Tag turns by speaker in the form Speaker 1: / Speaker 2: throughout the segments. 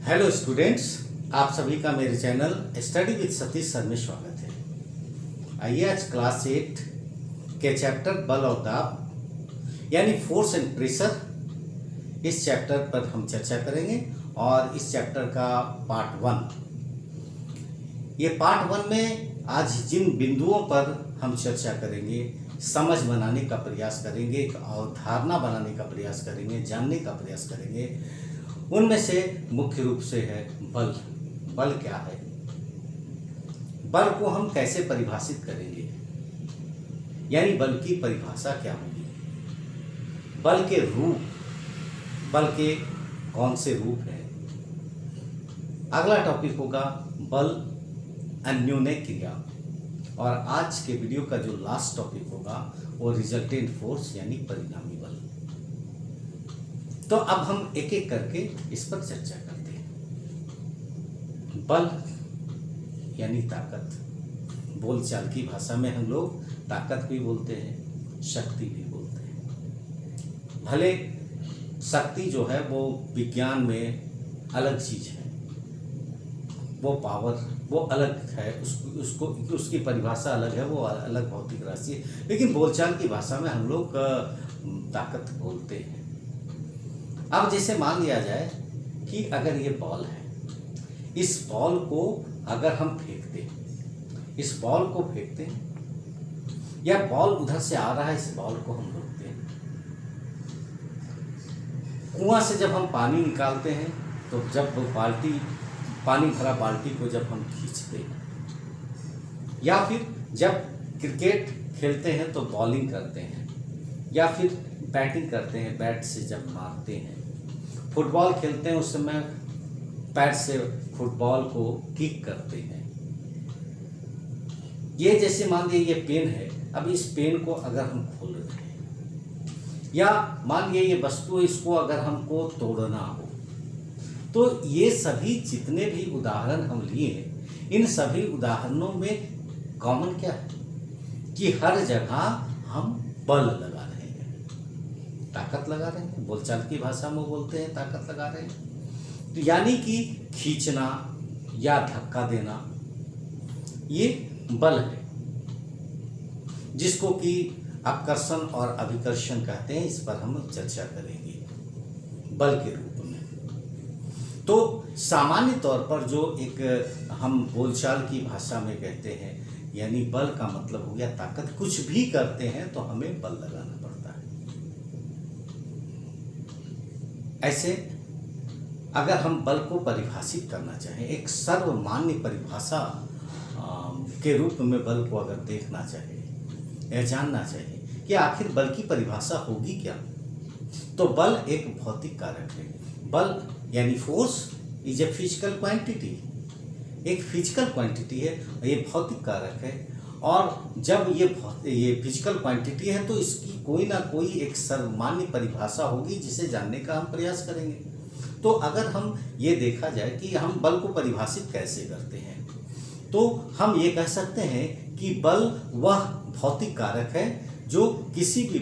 Speaker 1: Hello students, आप सभी का मेरे channel study with Satish sir में स्वागत है। आइए आज क्लास 8 के चैप्टर बल और दाब यानी फोर्स एंड प्रेशर, इस चैप्टर पर हम चर्चा करेंगे। और इस चैप्टर का पार्ट 1, ये पार्ट 1 में आज जिन बिंदुओं पर हम चर्चा करेंगे, समझ बनाने का प्रयास करेंगे और धारणा बनाने का प्रयास करेंगे, जानने का प्रयास करेंगे, उनमें से मुख्य रूप से है बल। बल क्या है, बल को हम कैसे परिभाषित करेंगे, यानी बल की परिभाषा क्या होगी, बल के रूप, बल के कौन से रूप हैं। अगला टॉपिक होगा बल अन्योन्य क्रिया, और आज के वीडियो का जो लास्ट टॉपिक होगा वो रिजल्टेंट फोर्स यानी परिणामी बल। तो अब हम एक एक करके इस पर चर्चा करते हैं। बल यानी ताकत, बोलचाल की भाषा में हम लोग ताकत भी बोलते हैं, शक्ति भी बोलते हैं। भले शक्ति जो है वो विज्ञान में अलग चीज है, वो पावर वो अलग है, उसको उसकी परिभाषा अलग है, वो अलग भौतिक राशि है, लेकिन बोलचाल की भाषा में हम लोग ताकत बोलते हैं। अब जैसे मान लिया जाए कि अगर ये बॉल है, इस बॉल को अगर हम फेंकते हैं, इस बॉल को फेंकते हैं, या बॉल उधर से आ रहा है, इस बॉल को हम रोकते हैं। कुआं से जब हम पानी निकालते हैं तो जब बाल्टी, पानी भरा बाल्टी को जब हम खींचते हैं, या फिर जब क्रिकेट खेलते हैं तो बॉलिंग करते हैं, या फिर बैटिंग करते हैं, बैट से जब मारते हैं, फुटबॉल खेलते हैं उस समय पैर से फुटबॉल को किक करते हैं। ये जैसे मान लीजिए ये पेन है, अब इस पेन को अगर हम खोल रहे हैं, या मान लीजिए ये वस्तु, इसको अगर हमको तोड़ना हो, तो ये सभी जितने भी उदाहरण हम लिए, इन सभी उदाहरणों में कॉमन क्या है कि हर जगह हम बल लगा रहे हैं, ताकत लगा रहे हैं। बोलचाल की भाषा में बोलते हैं ताकत लगा रहे हैं, तो यानी कि खींचना या धक्का देना, ये बल है, जिसको कि आकर्षण और अभिकर्षण कहते हैं। इस पर हम चर्चा करेंगे बल के रूप में। तो सामान्य तौर पर जो एक हम बोलचाल की भाषा में कहते हैं, यानी बल का मतलब हो गया ताकत। कुछ भी करते हैं तो हमें बल लगाना पड़ता है। ऐसे अगर हम बल को परिभाषित करना चाहें, एक सर्वमान्य परिभाषा के रूप में बल को अगर देखना चाहिए या जानना चाहिए कि आखिर बल की परिभाषा होगी क्या, तो बल एक भौतिक कारक है। बल यानी force is a physical quantity, एक फिजिकल क्वांटिटी है, ये भौतिक कारक है। और जब ये फिजिकल क्वांटिटी है तो इसकी कोई ना कोई एक सर्वमान्य परिभाषा होगी, जिसे जानने का हम प्रयास करेंगे। तो अगर हम ये देखा जाए कि हम बल को परिभाषित कैसे करते हैं, तो हम ये कह सकते हैं कि बल वह भौतिक कारक है जो किसी भी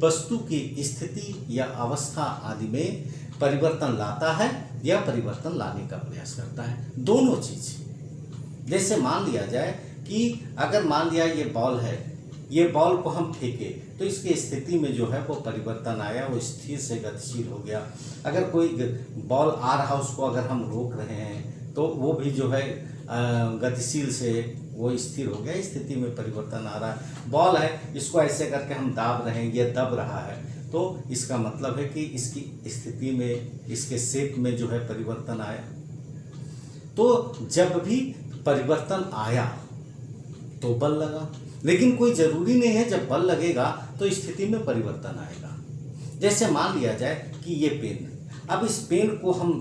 Speaker 1: वस्तु की स्थिति या अवस्था आदि में परिवर्तन लाता है या परिवर्तन लाने का प्रयास करता है, दोनों चीज। जैसे मान लिया जाए कि अगर मान लिया ये बॉल है, ये बॉल को हम फेंके तो इसकी स्थिति में जो है वो परिवर्तन आया, वो स्थिर से गतिशील हो गया। अगर कोई बॉल आ रहा, उसको अगर हम रोक रहे हैं तो वो भी जो है गतिशील से वो स्थिर हो गया, स्थिति में परिवर्तन आ रहा है। बॉल है, इसको ऐसे करके हम दाब रहे हैं, ये दब रहा है, तो इसका मतलब है कि इसकी स्थिति में, इसके शेप में जो है परिवर्तन आया। तो जब भी परिवर्तन आया तो बल लगा, लेकिन कोई जरूरी नहीं है जब बल लगेगा तो स्थिति में परिवर्तन आएगा। जैसे मान लिया जाए कि ये पेन, अब इस पेन को हम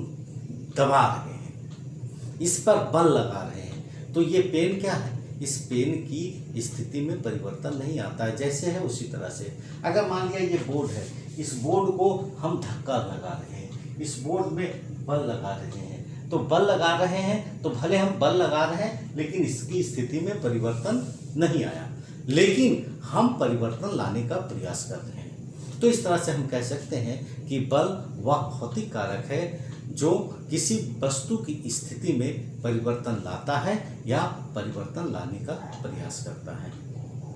Speaker 1: दबा रहे हैं, इस पर बल लगा रहे हैं, तो ये पेन क्या है, इस पेन की स्थिति में परिवर्तन नहीं आता है, जैसे है उसी तरह से। अगर मान लिया ये बोर्ड है, इस बोर्ड को हम धक्का लगा रहे हैं, इस बोर्ड में बल लगा रहे हैं, तो बल लगा रहे हैं तो भले हम बल लगा रहे हैं, लेकिन इसकी स्थिति में परिवर्तन नहीं आया, लेकिन हम परिवर्तन लाने का प्रयास कर रहे हैं। तो इस तरह से हम कह सकते हैं कि बल वह भौतिक कारक है जो किसी वस्तु की स्थिति में परिवर्तन लाता है या परिवर्तन लाने का प्रयास करता है।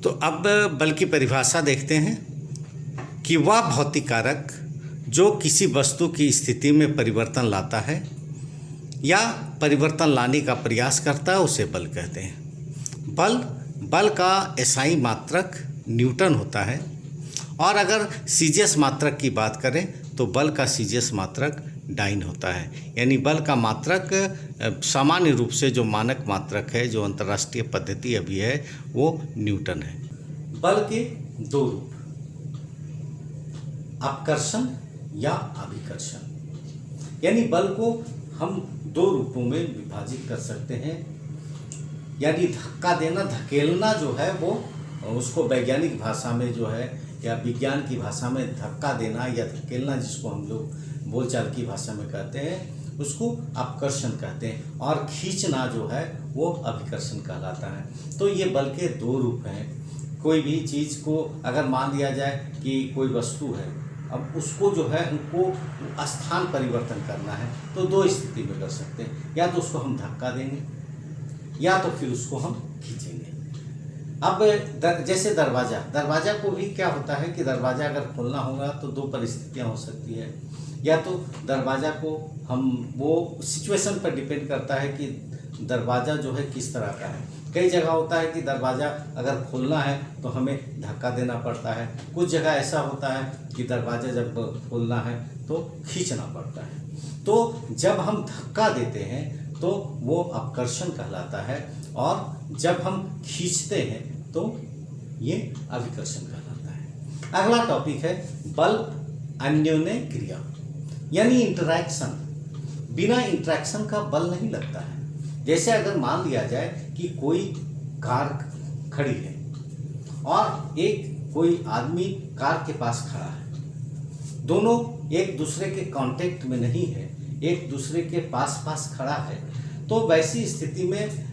Speaker 1: तो अब बल की परिभाषा देखते हैं कि वह भौतिक कारक जो किसी वस्तु की स्थिति में परिवर्तन लाता है या परिवर्तन लाने का प्रयास करता है उसे बल कहते हैं। बल का एसआई मात्रक न्यूटन होता है, और अगर सीजीएस मात्रक की बात करें तो बल का सीजीएस मात्रक डाइन होता है। यानी बल का मात्रक सामान्य रूप से जो मानक मात्रक है, जो अंतर्राष्ट्रीय पद्धति अभी है, वो न्यूटन है। बल के दो रूप, अपकर्षण या अभिकर्षण। यानी बल को हम दो रूपों में विभाजित कर सकते हैं। यानी धक्का देना, धकेलना जो है वो, उसको वैज्ञानिक भाषा में जो है या विज्ञान की भाषा में धक्का देना या धकेलना, जिसको हम लोग बोलचाल की भाषा में कहते हैं, उसको अपकर्षण कहते हैं। और खींचना जो है वो अभिकर्षण कहलाता है। तो ये बल के दो रूप हैं। कोई भी चीज़ को अगर मान लिया जाए कि कोई वस्तु है, अब उसको जो है हमको स्थान परिवर्तन करना है तो दो स्थिति में कर सकते हैं। या तो उसको हम धक्का देंगे या तो फिर उसको हम खींचेंगे। अब जैसे दरवाज़ा को भी क्या होता है कि दरवाज़ा अगर खोलना होगा तो दो परिस्थितियां हो सकती है। या तो दरवाज़ा को हम, वो सिचुएशन पर डिपेंड करता है कि दरवाज़ा जो है किस तरह का है। कई जगह होता है कि दरवाज़ा अगर खोलना है तो हमें धक्का देना पड़ता है। कुछ जगह ऐसा होता है कि दरवाज़ा जब खोलना है तो खींचना पड़ता है। तो जब हम धक्का देते हैं तो वो अपकर्षण कहलाता है, और जब हम खींचते हैं तो ये अभिकर्षण कहलाता है। अगला टॉपिक है बल अन्योन्य क्रिया, यानी इंटरैक्शन। बिना इंटरैक्शन का बल नहीं लगता है। जैसे अगर मान लिया जाए कि कोई कार खड़ी है और एक कोई आदमी कार के पास खड़ा है, दोनों एक दूसरे के कांटेक्ट में नहीं है, एक दूसरे के पास खड़ा है, तो वैसी स्थिति में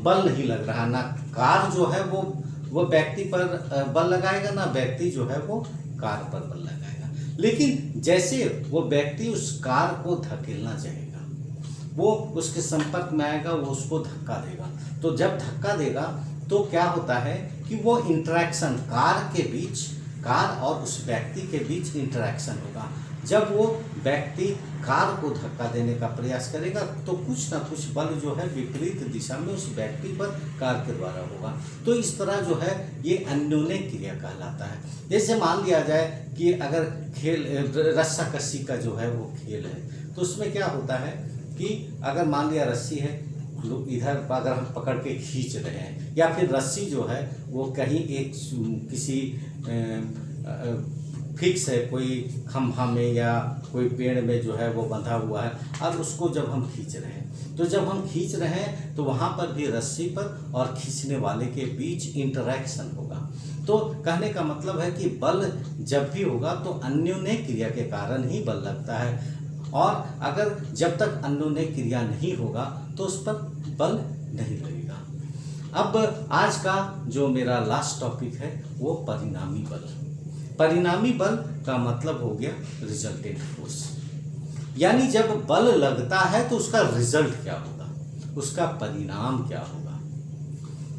Speaker 1: बल नहीं लग रहा। ना कार जो है वो व्यक्ति पर बल लगाएगा, ना व्यक्ति जो है वो कार पर बल लगाएगा। लेकिन जैसे वो व्यक्ति उस कार को धकेलना चाहेगा, वो उसके संपर्क में आएगा, वो उसको धक्का देगा। तो जब धक्का देगा तो क्या होता है कि वो इंटरेक्शन कार के बीच, कार और उस व्यक्ति के बीच इंटरेक्शन होगा। जब वो व्यक्ति कार को धक्का देने का प्रयास करेगा तो कुछ ना कुछ बल जो है विपरीत दिशा में उस व्यक्ति पर कार के द्वारा होगा। तो इस तरह जो है ये अन्योन्य क्रिया कहलाता है। जैसे मान लिया जाए कि अगर खेल रस्साकसी का जो है वो खेल है, तो उसमें क्या होता है कि अगर मान लिया रस्सी है, इधर अगर हम पकड़ के खींच रहे हैं, या फिर रस्सी जो है वो कहीं एक किसी फिक्स है, कोई खंभा में या कोई पेड़ में जो है वो बंधा हुआ है, और उसको जब हम खींच रहे हैं, तो जब हम खींच रहे हैं तो वहाँ पर भी रस्सी पर और खींचने वाले के बीच इंटरेक्शन होगा। तो कहने का मतलब है कि बल जब भी होगा तो अन्योन्य क्रिया के कारण ही बल लगता है, और अगर जब तक अन्योन्य क्रिया नहीं होगा तो उस पर बल नहीं लगेगा। अब आज का जो मेरा लास्ट टॉपिक है वो परिणामी बल। परिणामी बल का मतलब हो गया रिजल्टेंट फोर्स। यानी जब बल लगता है तो उसका रिजल्ट क्या होगा, उसका परिणाम क्या होगा।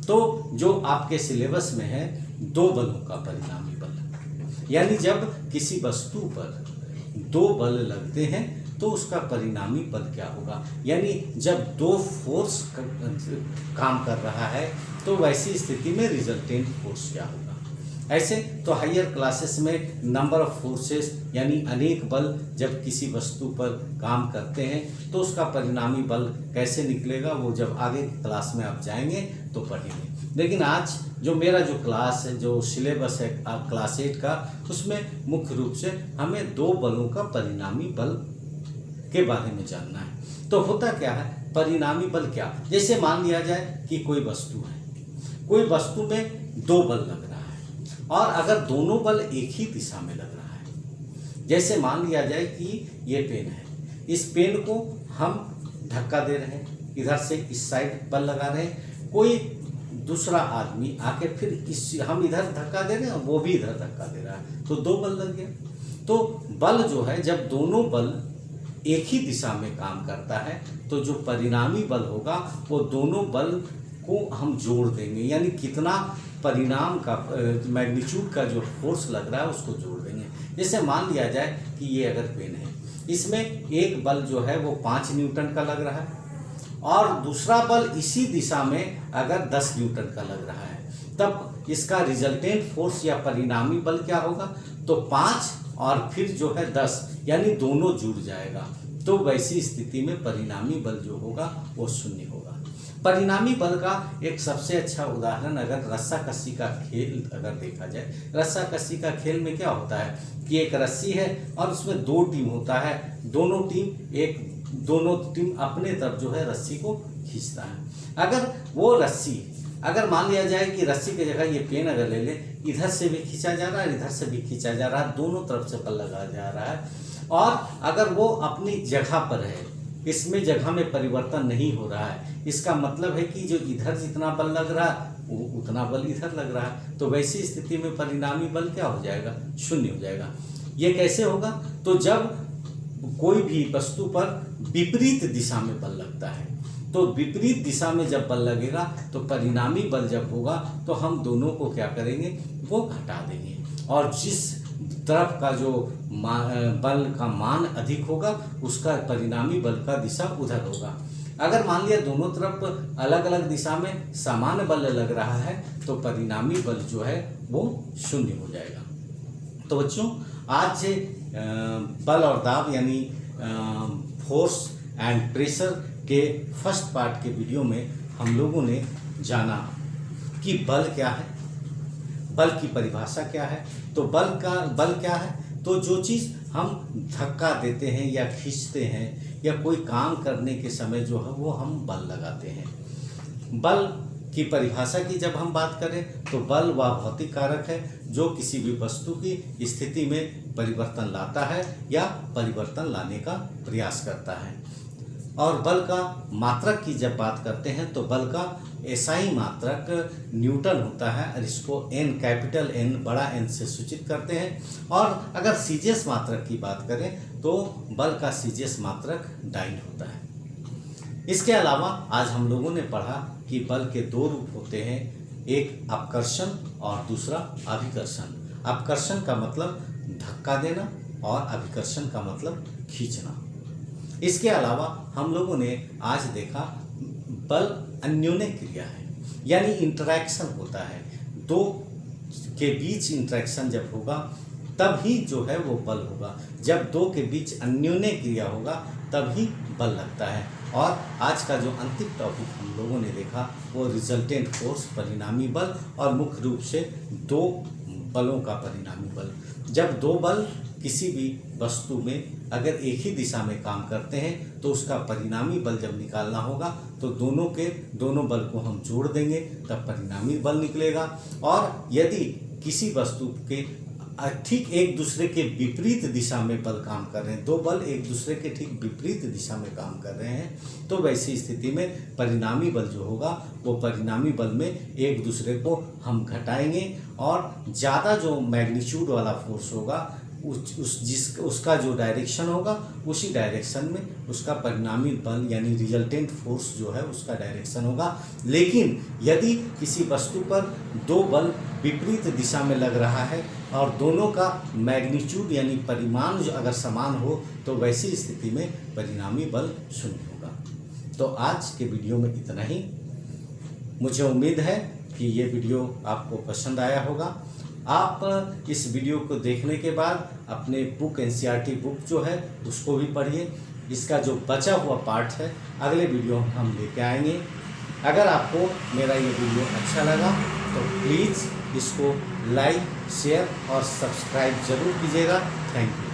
Speaker 1: तो जो आपके सिलेबस में है दो बलों का परिणामी बल, यानी जब किसी वस्तु पर दो बल लगते हैं तो उसका परिणामी बल क्या होगा। यानी जब दो फोर्स काम कर रहा है तो वैसी स्थिति में रिजल्टेंट फोर्स क्या होगा। ऐसे तो हायर क्लासेस में नंबर ऑफ फोर्सेस यानी अनेक बल जब किसी वस्तु पर काम करते हैं तो उसका परिणामी बल कैसे निकलेगा वो जब आगे क्लास में आप जाएंगे तो पढ़ेंगे। लेकिन आज जो मेरा जो क्लास है, जो सिलेबस है क्लास 8 का, उसमें मुख्य रूप से हमें दो बलों का परिणामी बल के बारे में जानना है। तो होता क्या है परिणामी बल क्या, जैसे मान लिया जाए कि कोई वस्तु है, कोई वस्तु में दो बल लग रहा है और अगर दोनों बल एक ही दिशा में लग रहा है, जैसे मान लिया जाए कि ये पेन है, इस पेन को हम धक्का दे रहे हैं, इधर से इस साइड बल लगा रहे हैं, कोई दूसरा आदमी आके फिर इस हम इधर धक्का दे रहे हैं, वो भी इधर धक्का दे रहा है, तो दो बल लग गया। तो बल जो है जब दोनों बल एक ही दिशा में काम करता है तो जो परिणामी बल होगा वो दोनों बल को हम जोड़ देंगे, यानी कितना परिणाम का मैग्नीट्यूड का जो फोर्स लग रहा है उसको जोड़ देंगे। जैसे मान लिया जाए कि ये अगर पेन है, इसमें एक बल जो है वो 5 न्यूटन का लग रहा है और दूसरा बल इसी दिशा में अगर 10 न्यूटन का लग रहा है, तब इसका रिजल्टेंट फोर्स या परिणामी बल क्या होगा? तो 5 और फिर जो है 10, यानी दोनों जुड़ जाएगा। तो वैसी स्थिति में परिणामी बल जो होगा वो शून्य होगा। परिणामी बल का एक सबसे अच्छा उदाहरण अगर रस्साकसी का खेल अगर देखा जाए, रस्साकसी का खेल में क्या होता है कि एक रस्सी है और उसमें 2 टीम होता है, दोनों टीम अपने तरफ जो है रस्सी को खींचता है। अगर वो रस्सी अगर मान लिया जाए कि रस्सी की जगह ये पेन अगर ले ले, इधर से भी खींचा जा रहा है, इधर से भी खींचा जा रहा है, दोनों तरफ से बल लगा जा रहा है, और अगर वो अपनी जगह पर है, इसमें जगह में परिवर्तन नहीं हो रहा है, इसका मतलब है कि जो इधर जितना बल लग रहा है वो उतना बल इधर लग रहा है। तो वैसी स्थिति में परिणामी बल क्या हो जाएगा? शून्य हो जाएगा। ये कैसे होगा? तो जब कोई भी वस्तु पर विपरीत दिशा में बल लगता है, तो विपरीत दिशा में जब बल लगेगा तो परिणामी बल जब होगा तो हम दोनों को क्या करेंगे? वो घटा देंगे, और जिस तरफ का जो बल का मान अधिक होगा उसका परिणामी बल का दिशा उधर होगा। अगर मान लिया दोनों तरफ अलग अलग दिशा में समान बल लग रहा है तो परिणामी बल जो है वो शून्य हो जाएगा। तो बच्चों, आज बल और दाब यानी फोर्स एंड प्रेशर के फर्स्ट पार्ट के वीडियो में हम लोगों ने जाना कि बल क्या है, बल की परिभाषा क्या है। तो बल क्या है? तो जो चीज़ हम धक्का देते हैं या खींचते हैं या कोई काम करने के समय जो है वो हम बल लगाते हैं। बल की परिभाषा की जब हम बात करें तो बल वह भौतिक कारक है जो किसी भी वस्तु की स्थिति में परिवर्तन लाता है या परिवर्तन लाने का प्रयास करता है। और बल का मात्रक की जब बात करते हैं तो बल का एसआई मात्रक न्यूटन होता है और इसको एन, कैपिटल एन, बड़ा एन से सूचित करते हैं। और अगर सीजीएस मात्रक की बात करें तो बल का सीजीएस मात्रक डाइन होता है। इसके अलावा आज हम लोगों ने पढ़ा कि बल के 2 रूप होते हैं, एक अपकर्षण और दूसरा अभिकर्षण। अपकर्षण का मतलब धक्का देना और अभिकर्षण का मतलब खींचना। इसके अलावा हम लोगों ने आज देखा बल अन्योन्य क्रिया है, यानी इंटरैक्शन होता है, 2 के बीच इंटरैक्शन जब होगा तब ही जो है वो बल होगा। जब 2 के बीच अन्योन्य क्रिया होगा तभी बल लगता है। और आज का जो अंतिम टॉपिक हम लोगों ने देखा वो रिजल्टेंट फोर्स, परिणामी बल, और मुख्य रूप से 2 बलों का परिणामी बल। जब 2 बल किसी भी वस्तु में अगर एक ही दिशा में काम करते हैं तो उसका परिणामी बल जब निकालना होगा तो दोनों बल को हम जोड़ देंगे तब परिणामी बल निकलेगा। और यदि किसी वस्तु के ठीक एक दूसरे के विपरीत दिशा में बल काम कर रहे हैं, 2 बल एक दूसरे के ठीक विपरीत दिशा में काम कर रहे हैं, तो वैसी स्थिति में परिणामी बल जो होगा वो परिणामी बल में एक दूसरे को हम घटाएंगे और ज़्यादा जो मैग्नीट्यूड वाला फोर्स होगा उसका जो डायरेक्शन होगा उसी डायरेक्शन में उसका परिणामी बल यानी रिजल्टेंट फोर्स जो है उसका डायरेक्शन होगा। लेकिन यदि किसी वस्तु पर 2 बल विपरीत दिशा में लग रहा है और दोनों का मैग्नीट्यूड यानी परिमाण जो अगर समान हो तो वैसी स्थिति में परिणामी बल शून्य होगा। तो आज के वीडियो में इतना ही। मुझे उम्मीद है कि ये वीडियो आपको पसंद आया होगा। आप इस वीडियो को देखने के बाद अपने बुक एनसीईआरटी बुक जो है उसको भी पढ़िए। इसका जो बचा हुआ पार्ट है अगले वीडियो में हम लेके आएंगे। अगर आपको मेरा ये वीडियो अच्छा लगा तो प्लीज़ इसको लाइक, शेयर और सब्सक्राइब ज़रूर कीजिएगा। Thank you.